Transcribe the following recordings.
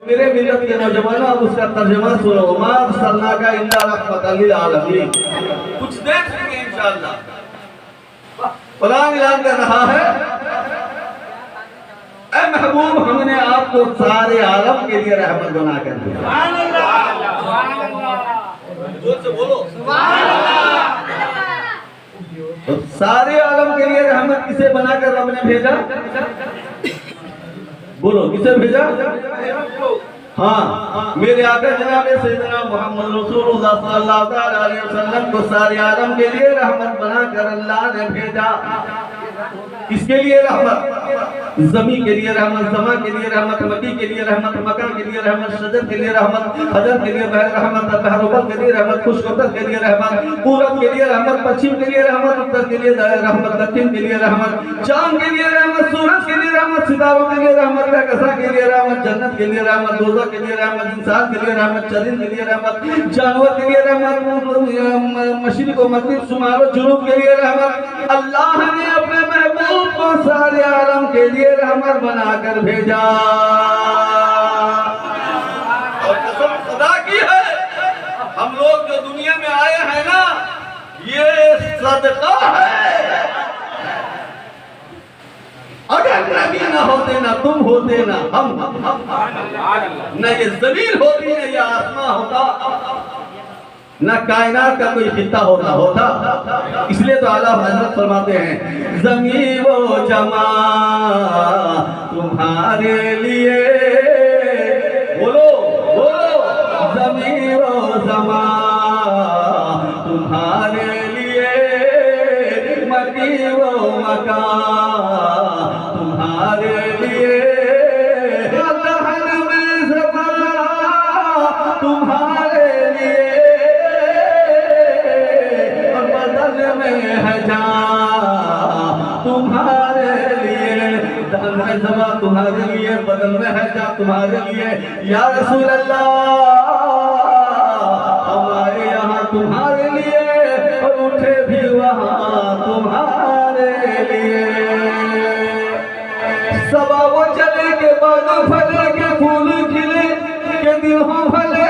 मेरे मिलत के नौजवानों, अब उसका तर्जुमा सुनो। मा अरसलनाका इल्ला रहमतल लिल आलमीन। कुछ देर सुनिए इंशाअल्लाह। खुदा ऐलान कर रहा है, ऐ महबूब, हमने आपको सारे आलम के लिए रहमत बना कर दिया। सुभान अल्लाह, जोर से बोलो सुभान अल्लाह। तो सारे आलम के लिए रहमत किसे बनाकर रब ने भेजा? बोलो, किसे भेजा? हाँ, मेरे आका जनाब सैयदना मोहम्मद रसूलुल्लाह सल्लल्लाहु अलैहि वसल्लम को सारे आलम के लिए रहमत बनाकर अल्लाह ने भेजा। किसके लिए रहमत? ज़मीन के लिए रहमत, समा के लिए रहमत, मकी के लिए रहमत, मका के लिए रहमत, शजर के लिए रहमत, हजर के लिए रहमत, बहरुबल के लिए रहमत, खुशकोतर के लिए रहमत, पूरब के लिए रहमत, पश्चिम के लिए रहमत, उत्तर के लिए रहमत, दक्षिण के लिए रहमत, चांद के लिए रहमत, सूरज के लिए रहमत, सितारों के लिए रहमत, कहकशां के लिए रहमत, जन्नत के लिए रहमत, दोज़ख के लिए रहमत, इंसान के लिए रहमत, चरिंद के लिए रहमत, जानवर के लिए रहमत, मशरिक़ व मग़रिब, शुमाल व जुनूब के लिए रहमत। अल्लाह ने अपने महबूब को सारे आलम के लिए रहमत बनाकर भेजा। और कसम खुदा की है, हम लोग जो दुनिया में आए हैं ना, ये सदका है। अगर नबी ना होते, ना तुम होते, ना हम न ये जमीन होती, न ये आसमां होता, न कायनात का कोई खित्ता होता। इसलिए तो आला हज़रत फरमाते हैं, ज़मीन वो जमा तुम्हारे लिए। बोलो बोलो, ज़मीन वो जमा तुम्हारे लिए, मकी वो मका तुम्हारे लिए, दहन में ज़मा तुम्हारे लिए, में है जान तुम्हारे लिए, दहन में ज़मा तुम्हारे लिए, बदन में है जान तुम्हारे लिए। या रसूल अल्लाह, हमारे यहाँ तुम्हारे लिए, और उठे भी वहाँ तुम्हारे लिए। सबा वो चले के बाद फले के फूल खिले, के दिल हो भले,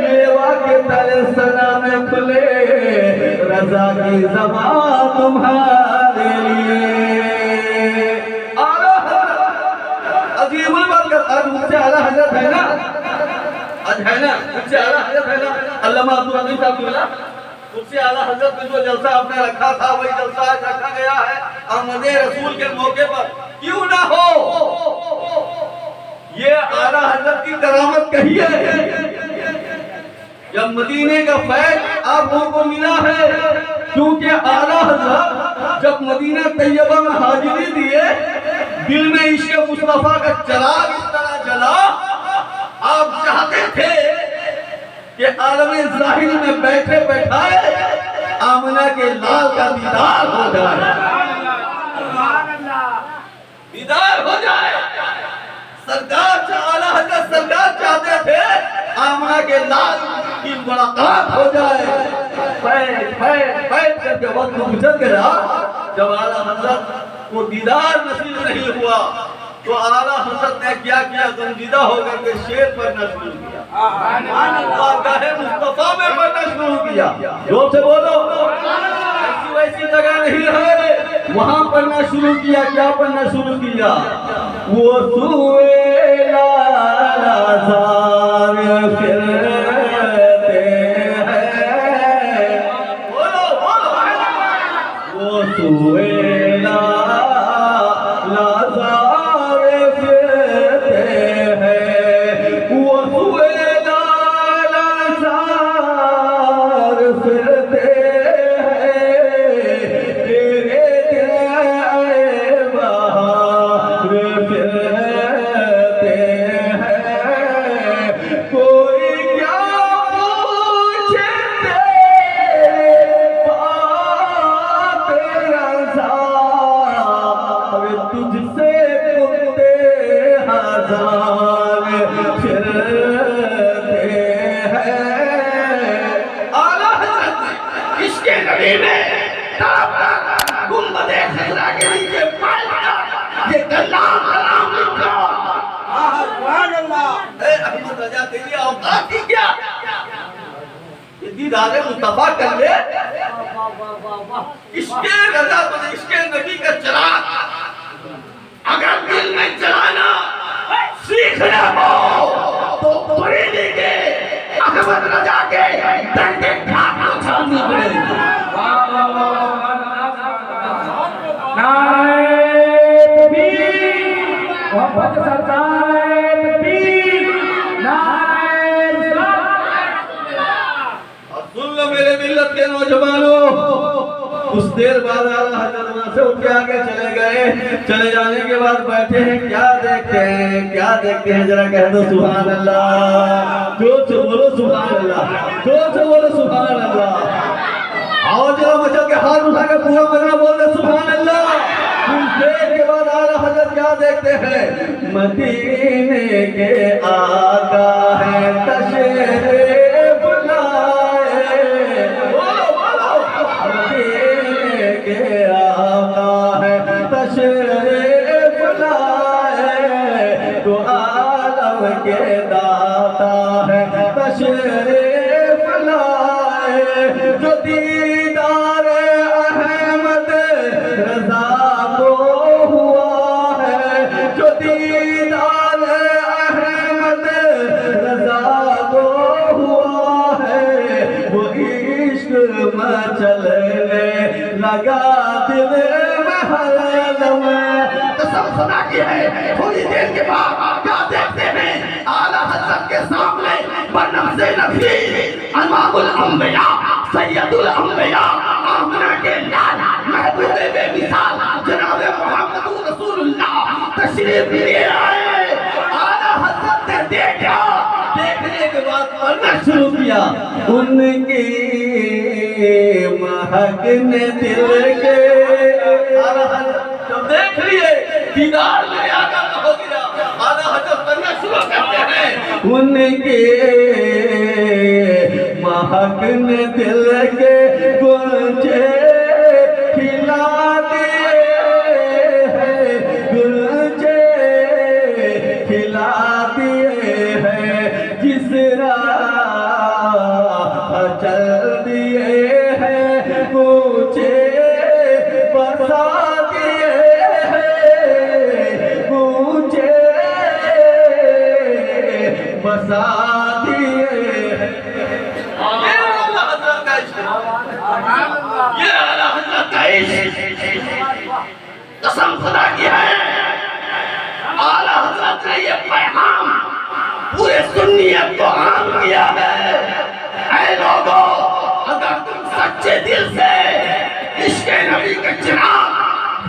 मेवा के तले सना में खुले, रज़ा की ज़बान तुम्हारे लिए। आला अजीबुल बरकत, आज मुझसे आला हज़रत है ना, आज है ना, मुझसे आला हज़रत है ना, अल्लामा अब्दुल अज़ीज़ साहब बोला, मुझसे आला हज़रत ने जो जलसा आपने रखा था, वही जलसा आज रखा गया है अहमद रसूल के मौके पर। क्यों ना हो, ये आला हज़रत की करामत कही है। जब मदीने का फैज़ आप लोगों को मिला है, क्योंकि आला हज़रत जब मदीना तैयबा में हाजिरी दिए, दिल में इश्क़ मुस्तफ़ा का चिराग इस तरह जला, आप चाहते थे कि आलम ज़ाहिर में बैठे बैठाए आमना के लाल का दीदार हो जाए, दीदार हो जाए। सरकार आला हज़रत सरकार चाहते थे आमना के लाल की मुलाकात हो जाए। बैठ करके वक्त गुजर गया, जब आला हज़रत को दीदार नसीब नहीं हुआ, तो आला हज़रत ने क्या किया, गमगीदा होकर के शेर पढ़ना शुरू किया, मुस्तफा में पढ़ना शुरू किया। जोर से बोलो, ऐसी वैसी जगह नहीं है, वहां पढ़ना शुरू किया। क्या पढ़ना शुरू किया? वो सुए लाज़ार फिरते हैं, बोलो बोलो, वो सुए अहमद रजा तेरी औकात ही क्या? दीदारे मुस्तफा कर ले। इसके रजा तुझे इसके नबी का चराग अगर दिल में जलाना सीखना हो तो पूरी देंगे अहमद रजा के दर्द ठाक को छाननी पड़ेगी। सुन लो मेरे मिल्लत के नौजवानों, उस देर बाद आला हज़रत वहां से उठ के आगे चले गए। चले जाने के बाद बैठे हैं, क्या देखते हैं, क्या देखते हैं, जरा कह दो सुभान अल्लाह। जोर से बोलो सुभान अल्लाह, जोर से बोलो सुभान अल्लाह। और जरा मचल के हाथ उठा के पूरा मगना बोल दे सुभान अल्लाह। उस देर के बाद आला हज़रत क्या देखते हैं, मदीने के आका है तशरीफ लाए, मदीने के आका है तशरीफ लाए, तो आलम के दाता है तशरीफ लाए, जो दीदार अहमद रजा को हुआ है, जो दीदार अहमद रजा को हुआ है, वो इश्क मचलने लगा दिल में हरदम। कसम खुदा की है, थोड़ी देर के बाद क्या देखते हैं, आला हज़रत के सामने बनफ़्से नफ़ीस इमामुल अंबिया सैयदुल अंबिया आमना के लाल महबूबे बेमिसाल जनाब मोहम्मद रसूलुल्लाह तशरीफ लिए आए। आला हज़रत ने देखा, देखने के बाद पढ़ना शुरू किया। उनकी महक ने दिल के, आला हज़रत जब देख लिए दीदार में आका हो गया, आला हज़रत पढ़ना शुरू करते हैं। उनके महक ने दिल के गुलचे खिला दिए हैं, गुलचे खिला दिए हैं, जिस राह चल दिए हैं, ऊंचे बसा दिए हैं, ऊंचे बसा दिए हैं। ये आला हज़रत का कसम खुदा की है, आला हज़रत ने ये पैगाम पूरे सुन्नियत को आम किया है। ऐ लोगों, अगर तुम सच्चे दिल से इश्क़े नबी के चिराग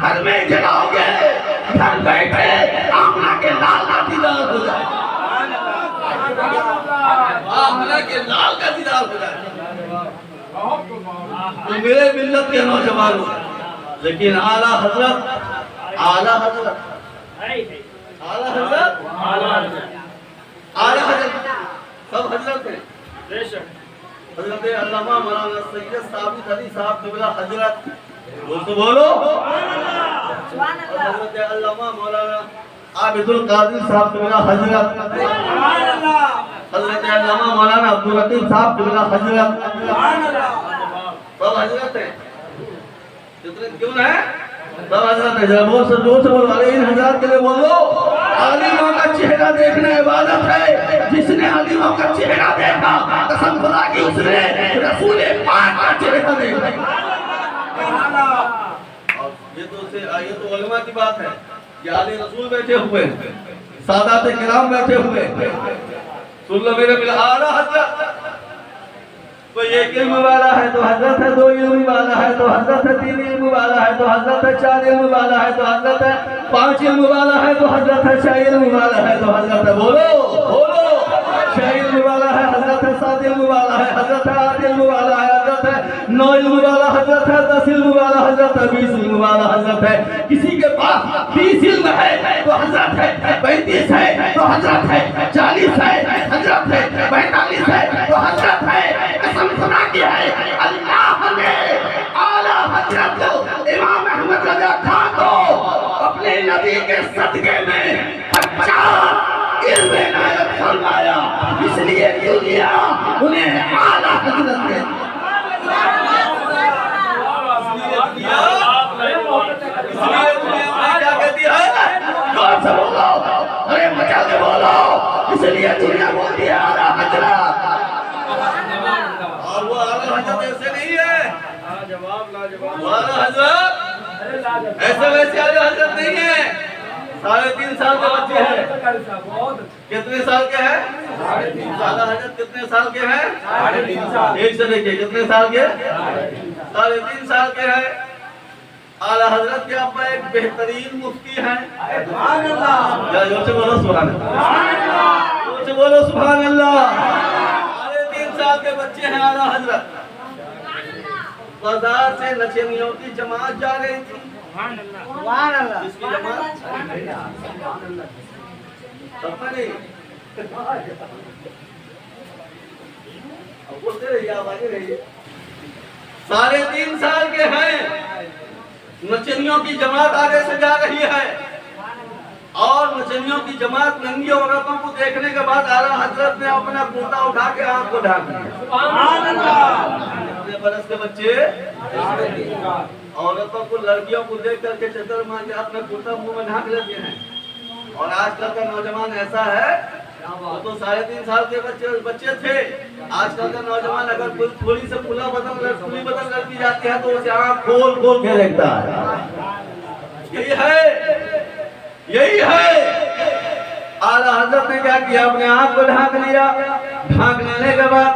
घर में जलाओगे, घर बैठे आमना के लाल का दीदार हो जाए, आमना के लाल का दीदार हो जाए। तो मेरे मिल्लत के नौजवानों, लेकिन आला हज़रत, आला हज़रत, आला हज़रत, आला हज़रत सब हज़रत हैं। हज़रत अल्लामा मौलाना सैयद साबित अली साहब क़िबला हज़रत, बोलो हज़रत अल्लामा मौलाना आबिदुल कादिर साहब क़िबला हज़रत, हज़रत अल्लामा मौलाना अब्दुल लतीफ़ साहब क़िबला हज़रत, सब हज़रत हैं। कितने क्यों है? सब हज़रत हैं। जरा बहुत से जोर से बोलो, अरे इन हज़रत के लिए बोलो। आलिमों का चेहरा देखना इबादत है। जिसने आलिमों का चेहरा देखा, कसम खुदा की उसने रसूल पाक का चेहरा देखा। ये तो उलमा की बात है। ये आले रसूल बैठे हुए, सादात किराम बैठे हुए। सुन लो मेरे मिला, आला हज़रत कोई एक इल्म वाला है तो हज़रत है, दो इल्म वाला है तो हज़रत है, तीन इल्म वाला है तो हज़रत है, चार इल्म वाला है तो हज़रत है, पांच इल्म वाला है तो हज़रत है, छह इल्म वाला है तो हज़रत है। बोलो बोलो, छह इल्म वाला है हज़रत है, सात इल्म वाला है हज़रत है, आठ इल्म वाला है हज़रत है, नौ इल्म वाला हज़रत है, 10 इल्म वाला हज़रत है, 20 इल्म वाला हज़रत है। किसी के पास 30 इल्म है तो हज़रत है, 35 है तो हज़रत है, 40 है हज़रत है, 45 है तो हज़रत है। कसम खुदा की है, अल्लाह ने आला हज़रत को, इमाम अहमद रज़ा खान को अपने नबी के सदक़े में 50 इल्म इनायत फरमाया, इसलिए दुनिया उन्हें आला हजरत के बोलो, अरे मचा के बोलो, इसलिए दुनिया बोलती है आला हजरत। और वो आला हजरत ऐसे नहीं है, आला हजरत ऐसे वैसे आला हजरत नहीं है। 3.5 साल के बच्चे हैं। कितने साल के हैं? 3.5 साल। आला हजरत कितने साल के हैं? 3.5 साल। एक से देखिए कितने साल के? 3.5 साल के हैं। आला हजरत के अब्बा एक बेहतरीन मुफ्ती हैं। जोर से बोलो सुभान अल्लाह, जोर से बोलो सुभान अल्लाह। 3.5 साल के बच्चे हैं आला हजरत। बाजार से नशेनियों की जमात जा रही थी। इसकी जमात बोलते रहिए, आप आगे रहिए। 3.5 साल के हैं। नचनियों की जमात आगे से जा रही है और नचनियों की जमात नंगी औरतों को देखने के बाद आला हजरत ने अपना कुर्ता उठा के आंख को ढाक दिया। कितने बरस के बच्चे? औरतों को, लड़कियों को देख करके चदर मार के अपना कुर्ता मुंह में ढाक लेते हैं। और आजकल का नौजवान ऐसा है, तो 3.5 साल के बच्चे थे। आजकल का नौजवान अगर थोड़ी से खुली बदन लड़की जाती है तो उसे आँख खोल खोल के देखता है। यही है। आला हजरत ने क्या किया, अपने आँख को ढाक लिया। ढाक लेने के बाद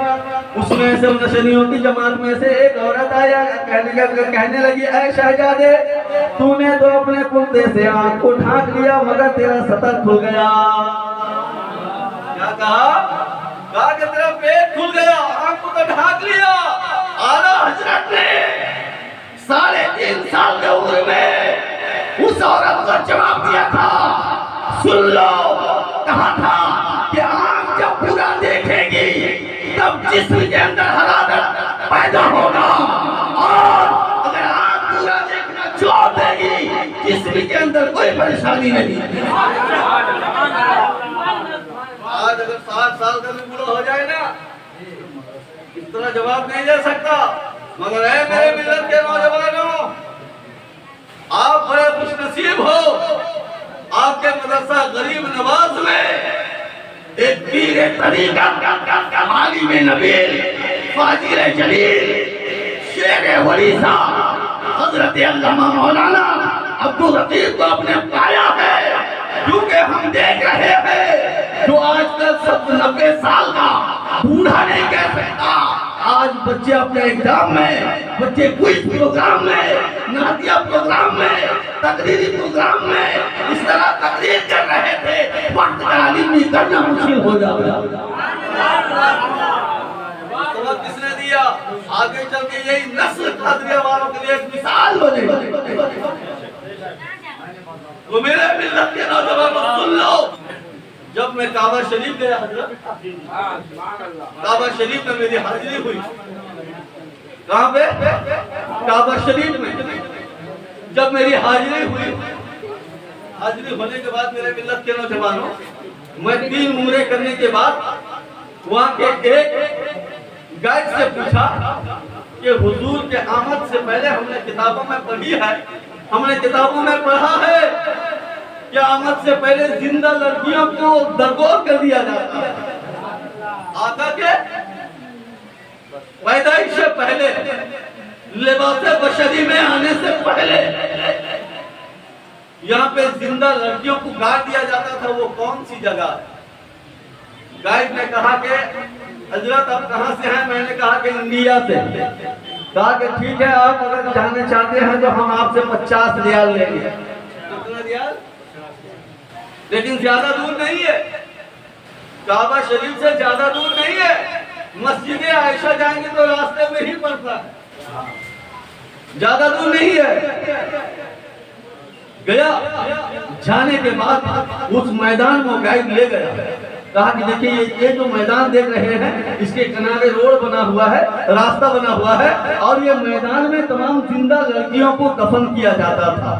उसमें से नशनियों की जमात में से एक औरत आया, कहने लगी, ऐ शहजादे, तूने तो अपने कुर्ते से आँख को ढाक लिया मगर तेरा सतर खुल गया। क्या कहा कि तेरा पेट खुल गया, आँख को तो ढाक लिया। आला हजरत ने 3.5 साल के उम्र में उस औरत को जवाब दिया था, सुन लो, कहा था कि आँख जब पूरा देखेगी तब जिस्म के अंदर हरारत पैदा होगा, और अगर आँख पूरा देखना छोड़ देगी जिस्म के अंदर कोई परेशानी नहीं। आज अगर 7 साल का भी बूढ़ा हो जाए ना, इस तरह जवाब नहीं दे सकता। मगर है मेरे मिलत के नौजवानों, आप बड़े खुशनसीब हो। आपके मदरसा गरीब नवाज में एक पीर तरीका आलिम नबील फाजिल जलील शेर वलीसा हजरत अल्लामा मौलाना अब्दुल लतीफ को अपने पाया है। क्योंकि हम देख रहे हैं जो आजकल 90 साल का बूढ़ा नहीं कह सकता। आज बच्चे अपने एग्जाम में, बच्चे क्विज प्रोग्राम में, नातिया प्रोग्राम में, तकरीरी प्रोग्राम में इस तरह तकरीर कर रहे थे, वक्त तालीमी करना मुश्किल हो जाएगा। सबक किसने दिया? आगे चल के यही नस्ल कादरिया वालों के लिए एक मिसाल बनेगी। तो मेरे मिल्लत के नौजवानों सुन लो, जब मैं काबा शरीफ गया हजरत, काबा शरीफ में मेरी हाजिरी हुई। कहाँ पे? काबा शरीफ में जब मेरी हाजिरी हुई, हाजिरी होने के बाद मेरे मिल्लत के नौजवानों, मैं 3 उम्रे करने के बाद वहाँ के एक गाइड से पूछा कि हुजूर के आमद से पहले हमने किताबों में पढ़ी है, हमने किताबों में पढ़ा है कि आमद से पहले जिंदा लड़कियों को दरगोर कर दिया जाता है। आका के पैदाइश से पहले, लिबासे बशरी में आने से पहले यहाँ पे जिंदा लड़कियों को गाड़ दिया जाता था। वो कौन सी जगह है? गाइड ने कहा कि हजरत आप कहाँ से हैं? मैंने कहा कि इंडिया से। कहा कि ठीक है, आप अगर जाना चाहते हैं तो हम आपसे 50 रियाल लेंगे। कितना रियाल? लेकिन ज्यादा दूर नहीं है, काबा शरीफ से ज्यादा दूर नहीं है। मस्जिद आयशा जाएंगे तो रास्ते में ही पड़ता है, ज्यादा दूर नहीं है। गया, जाने के बाद उस मैदान में गाइड ले गया। कहा कि देखिए ये जो मैदान देख रहे हैं, इसके किनारे रोड बना हुआ है, रास्ता बना हुआ है, और ये मैदान में तमाम जिंदा लड़कियों को दफन किया जाता था।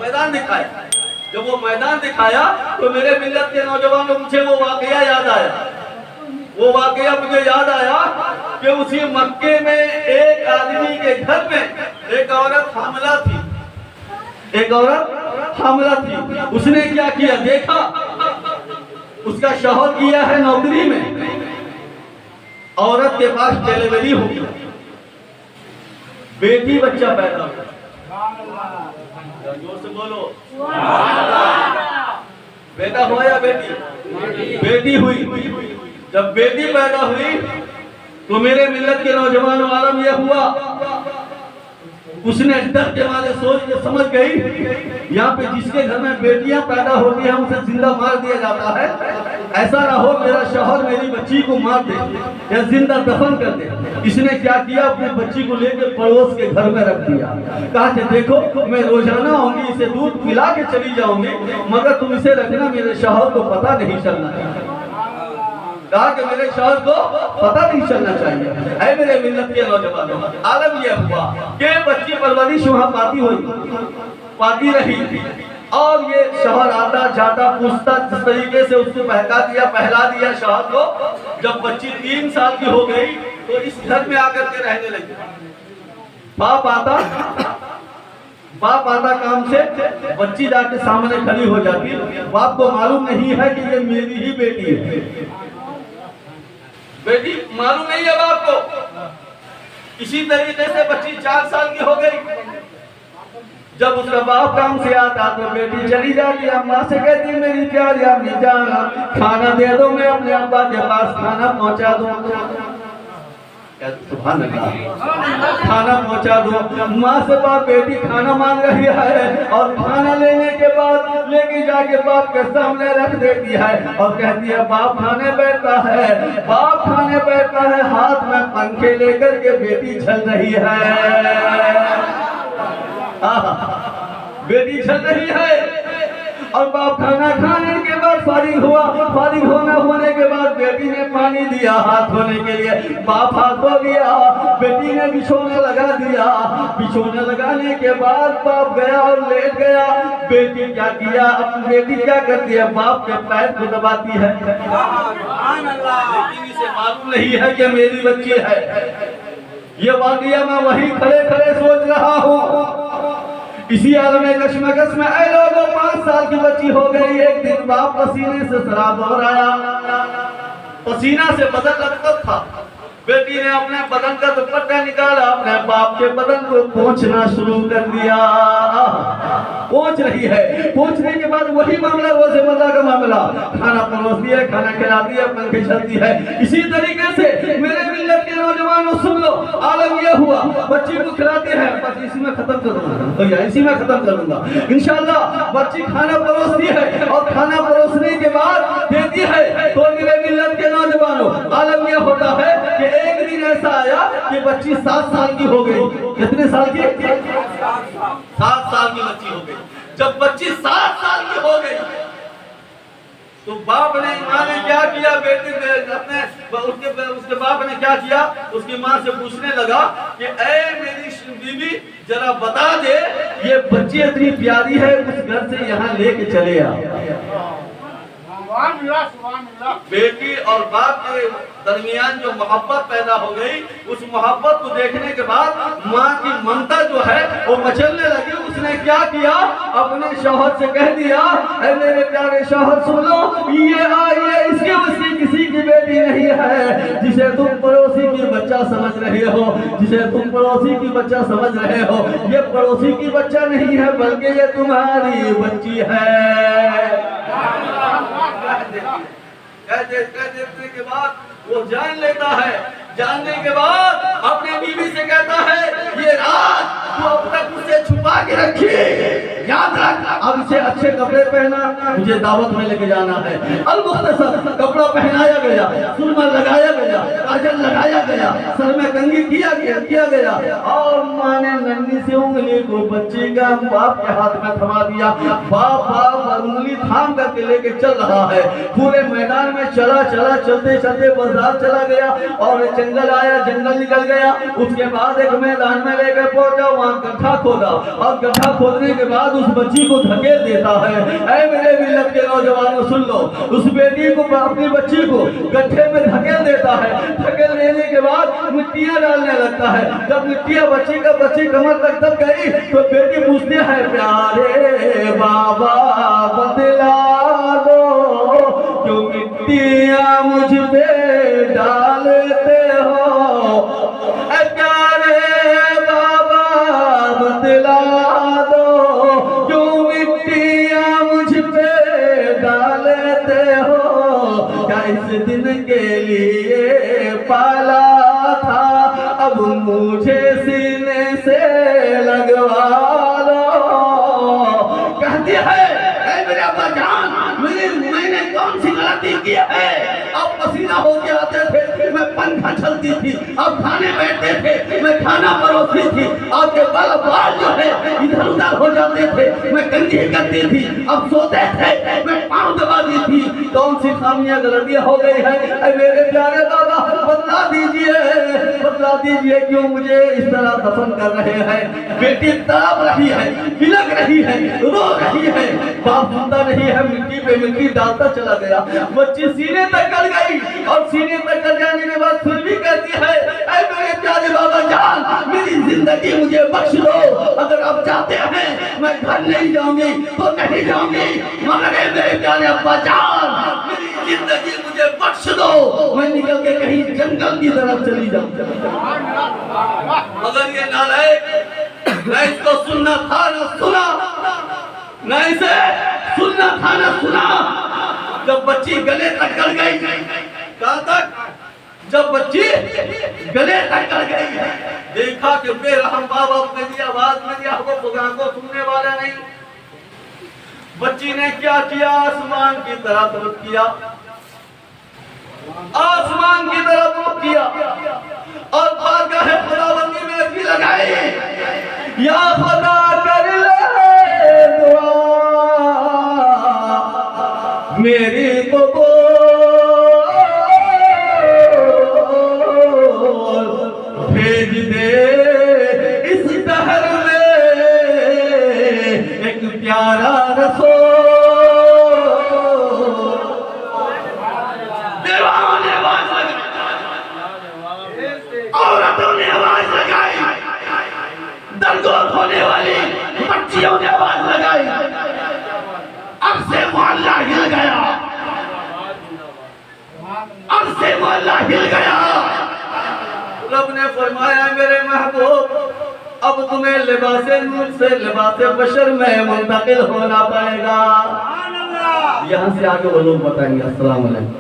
मैदान दिखाया। जब वो मैदान दिखाया तो मेरे मिल्लत के नौजवानों मुझे वो वाकया याद आया। वो वाकया मुझे याद आया कि उसी मक्के में एक आदमी के घर में एक औरत हामला थी। एक औरत हामला थी। उसने क्या किया, देखा उसका शौहर किया है नौकरी में, औरत के पास डिलीवरी हो गई, बेटी बच्चा पैदा हुआ। जोर से बोलो, बेटा हुआ या बेटी? बेटी हुई। जब बेटी पैदा हुई तो मेरे मिल्लत के नौजवान आलम यह हुआ, उसने डर के मारे सोच के समझ गई, यहाँ पे जिसके घर में बेटियां पैदा होती हैं उसे जिंदा मार दिया जाता है। ऐसा ना हो मेरा शौहर मेरी बच्ची को मार दे या जिंदा दफन कर दे। इसने क्या किया, अपनी बच्ची को लेकर पड़ोस के घर में रख दिया। कहा कि देखो मैं रोजाना आऊंगी, इसे दूध पिला के चली जाऊंगी, मगर तुम इसे रखना, मेरे शौहर को पता नहीं चलना चाहिए। कहा कि मेरे शौहर को पता नहीं चलना चाहिए। ऐ मेरे मिल्लत के नौजवानों, आलम यह हुआ कि बच्ची परवरिश वहां पाती रही और ये शौहर आता जाता पूछता, जिस तरीके से उसको बहका दिया पहला दिया शौहर को। जब बच्ची 3 साल की हो गई तो इस घर में आकर के रहने लगी। बाप आता काम से, बच्ची जाके सामने खड़ी हो जाती। बाप को मालूम नहीं है कि ये मेरी ही बेटी है, बेटी मालूम नहीं है बाप को। इसी तरीके से बच्ची 4 साल की हो गई। जब उसका बाप काम से आता तो बेटी चली जाती, अम्मा से कहती मेरी प्यारी अम्मी जान खाना दे दो, मैं अपने अब्बा के पास खाना पहुंचा दूं। सुभान अल्लाह, खाना पहुंचा दो। माँ से बाप बेटी खाना मांग रही है और खाना लेने के बाद लेके जाके बाप के सामने रख देती है और कहती है बाप खाने बैठता है। बाप खाने बैठता है, हाथ में पंखे लेकर के बेटी चल रही है। बेटी चल रही है और बाप खाना खाने के बाद फारिग हुआ। फारिग होने के बाद बेटी ने पानी दिया हाथ धोने के लिए। बाप हाथ धो दिया, बेटी ने बिछोने लगा दिया। बिछोने लगाने के बाद बाप गया और लेट गया। बेटी क्या किया, अपनी बेटी क्या करती है, बाप के पैर को दबाती है। लेकिन इसे मालूम नहीं है कि मेरी बच्ची है। ये वाकया मैं वही खड़े खड़े सोच रहा हूँ। इसी आलम कश्मकश में ऐ लोगों 5 साल की बच्ची हो गई। एक दिन बाप पसीने से शराब हो रहा, पसीना से बदन लटकता था। बेटी ने अपने बदन का दुपट्टा निकाला, अपने बाप के बदन को पोंछना शुरू कर दिया। पोंछ रही है। पोंछने के बाद वही मामला, रोज़मर्रा का मामला, खाना परोस दिया, खाना खिला दिया, पंखे चलती है। इसी तरीके से मेरे मिल्लत के नौजवानों सुन लो, आलम यह हुआ बच्ची को खिलाते हैं। बस इसी में खत्म कर दूंगा, तो इसी में खत्म कर दूंगा इंशाल्लाह। बच्ची खाना परोसती है और खाना परोसने के बाद देती है। तो मेरे मिल्लत के नौजवानों, आलम यह होता है कि एक दिन ऐसा आया कि बच्ची 7 साल की हो गई। कितने साल की? 7 साल की बच्ची हो गई। जब बच्ची 7 साल की हो गई तो बाप ने, माँ ने क्या किया, बेटी अपने उसके बाप ने क्या किया, उसकी माँ से पूछने लगा कि ऐ मेरी बीवी जरा बता दे, ये बच्ची इतनी प्यारी है, उस घर से यहाँ लेके चले आ। बेटी और बाप के दरमियान जो मोहब्बत पैदा हो गई, उस मोहब्बत को देखने के बाद माँ की ममता जो है वो मचलने लगी। उसने क्या किया, अपने शौहर से कह दिया, ऐ मेरे प्यारे शौहर सुन लो, ये इसके उसकी किसी की बेटी नहीं है जिसे तुम पड़ोसी की बच्चा समझ रहे हो, जिसे तुम पड़ोसी की बच्चा समझ रहे हो। ये पड़ोसी की बच्चा नहीं है, बल्कि ये तुम्हारी बच्ची है। कहने के बाद वो जान लेता है। जानने के बाद अपने बीवी से कहता है, ये रात तू अब तक मुझसे छुपा के रखी, याद रख, अब इसे अच्छे कपड़े पहना, मुझे दावत में लेके जाना है। अलमुख्तसर कपड़ा पहनाया गया, सुरमा लगाया गया, काजल लगाया गया, सर में कंघी किया गया और माँ ने नन्ही सी उंगली को बच्ची का बाप के हाथ में थमा दिया। बाप उंगली थाम करके लेके चल रहा है। पूरे मैदान में चलते बाजार चला गया और जंगल आया, जंगल निकल गया। उसके बाद एक मैदान में लेकर पहुंचा, वहां गड्ढा खोदा और गड्ढा खोदने के बाद उस बच्ची को धकेल देता है। ऐ मेरे मिल्लत के नौजवानों सुन लो, उस बेटी को अपनी बच्ची को गड्ढे में धकेल देता है। धकेल देने के बाद मिट्टियां डालने लगता है। जब मिट्टियां बच्ची कमर तक दब गई तो बेटी पूछती है, प्यारे बाबा बदला दो, क्यों मिट्टियां मुझ पे डालते हो। प्यारे बाबा बदला दो, क्यों मिट्टियां मुझ पे डालते हो। क्या इस दिन के लिए पाला था, अब मुझे सीने से लगवा लो। कहती है, मेरे अब्बा जान, मैंने कौन सी गलती की है। अब पसीना हो के आते थे, मैं पंखा चलती थी। अब खाने बैठते थे, मैं खाना परोसती थी। आपके बाल जो है इधर उधर हो जाते थे, मैं कंघी करती थी। अब सोते थे, मैं पाँव दबा दी थी। कौन सी खामियां गलतियां हो गई है मेरे प्यारे बाबा, बदला दीजिए, क्यों मुझे इस तरह दफन कर रहे हैं। बेटी तड़प रही है, बिलक रही है, रो रही है। बाप सुनता नहीं है, मिट्टी पे मिट्टी डालता चला गया। बच्ची सीने तक गल गई और सीने तक गल जाने के बाद फिर भी कहती है, ऐ मेरे प्यारे बाबा जान, मेरी जिंदगी मुझे बख्श दो। अगर आप चाहते हैं मैं घर नहीं जाऊंगी तो नहीं जाऊंगी, मगर मेरे प्यारे अब्बा जान, मेरी जिंदगी मुझे बख्श दो। मैं निकल के कहीं जंगल की तरफ चली जाऊं। मगर ये नालायक न इसको सुनना था न सुना, न इसे सुनना था न सुना। जब बच्ची गले तक गड़ गई, कहाँ तक? जब बच्ची गले तक गड़ गई, देखा कि बेरहम बाप मेरी आवाज मेरी को सुनने वाला नहीं। बच्ची ने क्या किया, आसमान की तरफ रुख किया, आसमान की तरफ रुख किया और बारगाह खुदावंदी में भी लगाई, या खुदा कर ले दुआ मेरी को भेज दे इस दहर में एक प्यारा रसूल। देवाओं ने आवाज लगाई, औरतों ने आवाज लगाई, दरगोर होने वाली बच्चियों ने आवाज लगाई। अब से मोहल्ला हिल गया, अब से मोहल्ला हिल गया। रब ने फरमाया, मेरे महबूब, अब तुम्हें लिबासे नूर से लिबासे बशर में मुंतकिल होना पड़ेगा। यहाँ से आगे वो लोग बताएंगे। अस्सलाम वालेकुम।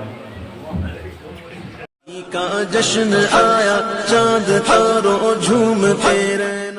का जश्न आया, चांद तारों झूम फेरे।